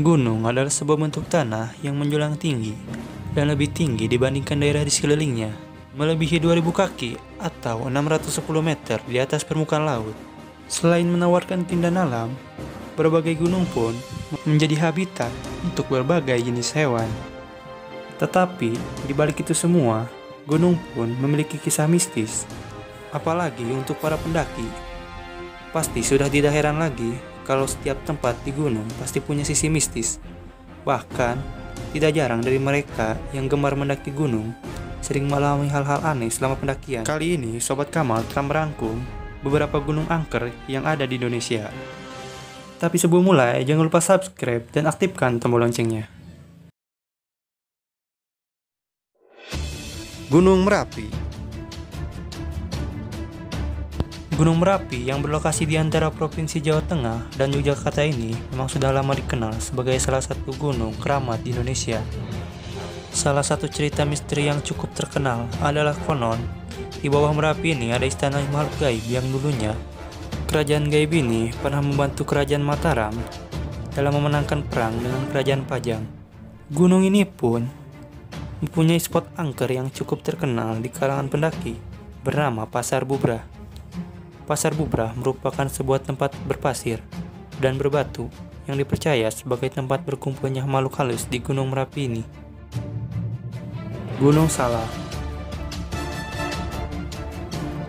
Gunung adalah sebuah bentuk tanah yang menjulang tinggi dan lebih tinggi dibandingkan daerah di sekelilingnya, melebihi 2000 kaki atau 610 meter di atas permukaan laut. Selain menawarkan keindahan alam, berbagai gunung pun menjadi habitat untuk berbagai jenis hewan. Tetapi di balik itu semua, gunung pun memiliki kisah mistis, apalagi untuk para pendaki. Pasti sudah tidak heran lagi kalau setiap tempat di gunung pasti punya sisi mistis. Bahkan, tidak jarang dari mereka yang gemar mendaki gunung sering mengalami hal-hal aneh selama pendakian. Kali ini, Sobat Kamal telah merangkum beberapa gunung angker yang ada di Indonesia. Tapi sebelum mulai, jangan lupa subscribe dan aktifkan tombol loncengnya. Gunung Merapi. Gunung Merapi yang berlokasi di antara Provinsi Jawa Tengah dan Yogyakarta ini memang sudah lama dikenal sebagai salah satu gunung keramat di Indonesia. Salah satu cerita misteri yang cukup terkenal adalah konon di bawah Merapi ini ada istana makhluk gaib yang dulunya kerajaan gaib ini pernah membantu kerajaan Mataram dalam memenangkan perang dengan kerajaan Pajang. Gunung ini pun mempunyai spot angker yang cukup terkenal di kalangan pendaki bernama Pasar Bubrah. Pasar Bubrah merupakan sebuah tempat berpasir dan berbatu yang dipercaya sebagai tempat berkumpulnya makhluk halus di Gunung Merapi ini. Gunung Salak.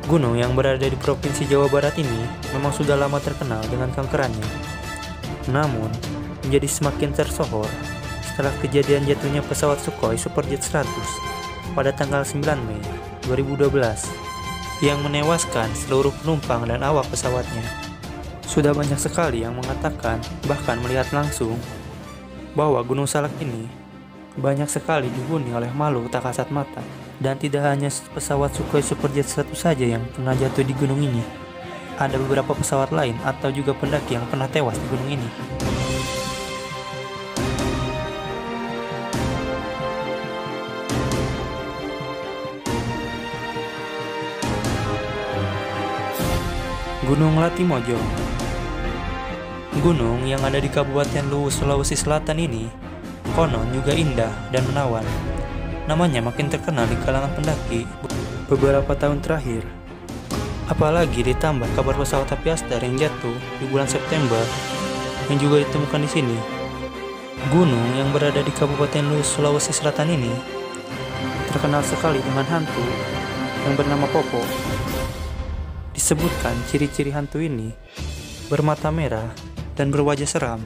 Gunung yang berada di Provinsi Jawa Barat ini memang sudah lama terkenal dengan kankerannya. Namun, menjadi semakin tersohor setelah kejadian jatuhnya pesawat Sukhoi Superjet 100 pada tanggal 9 Mei 2012 yang menewaskan seluruh penumpang dan awak pesawatnya. Sudah banyak sekali yang mengatakan, bahkan melihat langsung, bahwa Gunung Salak ini banyak sekali dihuni oleh makhluk tak kasat mata. Dan tidak hanya pesawat Sukhoi Superjet 100 saja yang pernah jatuh di gunung ini. Ada beberapa pesawat lain atau juga pendaki yang pernah tewas di gunung ini. Gunung Latimojo. Gunung yang ada di Kabupaten Luwu, Sulawesi Selatan ini konon juga indah dan menawan. Namanya makin terkenal di kalangan pendaki beberapa tahun terakhir. Apalagi ditambah kabar pesawat Apiaster yang jatuh di bulan September yang juga ditemukan di sini. Gunung yang berada di Kabupaten Luwu, Sulawesi Selatan ini terkenal sekali dengan hantu yang bernama Popo. Disebutkan ciri-ciri hantu ini bermata merah dan berwajah seram.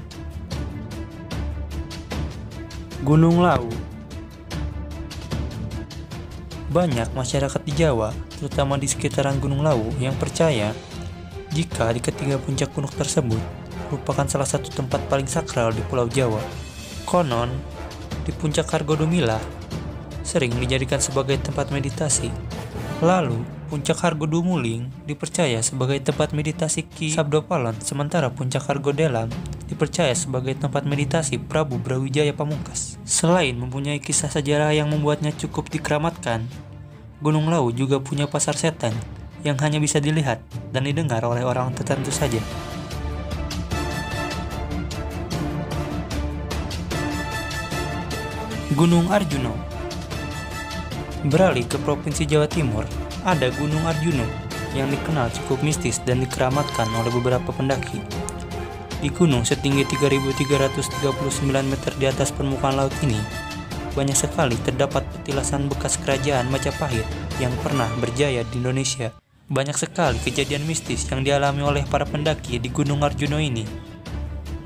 Gunung Lawu. Banyak masyarakat di Jawa, terutama di sekitaran Gunung Lawu, yang percaya jika di ketiga puncak gunung tersebut merupakan salah satu tempat paling sakral di Pulau Jawa. Konon, di puncak Hargodumilah sering dijadikan sebagai tempat meditasi. Lalu, puncak Hargodumuling dipercaya sebagai tempat meditasi Ki Sabdopalon, sementara puncak Hargodelam dipercaya sebagai tempat meditasi Prabu Brawijaya Pamungkas. Selain mempunyai kisah sejarah yang membuatnya cukup dikeramatkan, Gunung Lawu juga punya pasar setan yang hanya bisa dilihat dan didengar oleh orang tertentu saja. Gunung Arjuno. Beralih ke Provinsi Jawa Timur, ada Gunung Arjuno yang dikenal cukup mistis dan dikeramatkan oleh beberapa pendaki. Di gunung setinggi 3.339 meter di atas permukaan laut ini, banyak sekali terdapat petilasan bekas kerajaan Majapahit yang pernah berjaya di Indonesia. Banyak sekali kejadian mistis yang dialami oleh para pendaki di Gunung Arjuno ini.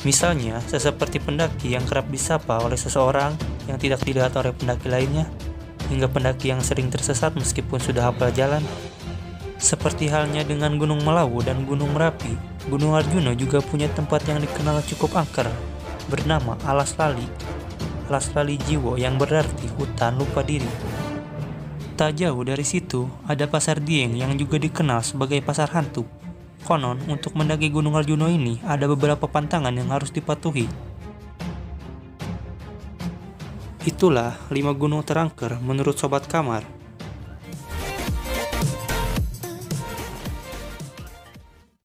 Misalnya, seperti pendaki yang kerap disapa oleh seseorang yang tidak dilihat oleh pendaki lainnya, hingga pendaki yang sering tersesat meskipun sudah hafal jalan. Seperti halnya dengan Gunung Melawu dan Gunung Merapi, Gunung Arjuno juga punya tempat yang dikenal cukup angker, bernama Alas Lali. Alas Lali Jiwo yang berarti hutan lupa diri. Tak jauh dari situ ada Pasar Dieng yang juga dikenal sebagai pasar hantu. Konon untuk mendaki Gunung Arjuno ini ada beberapa pantangan yang harus dipatuhi. Itulah 5 gunung terangker menurut Sobat Kamar.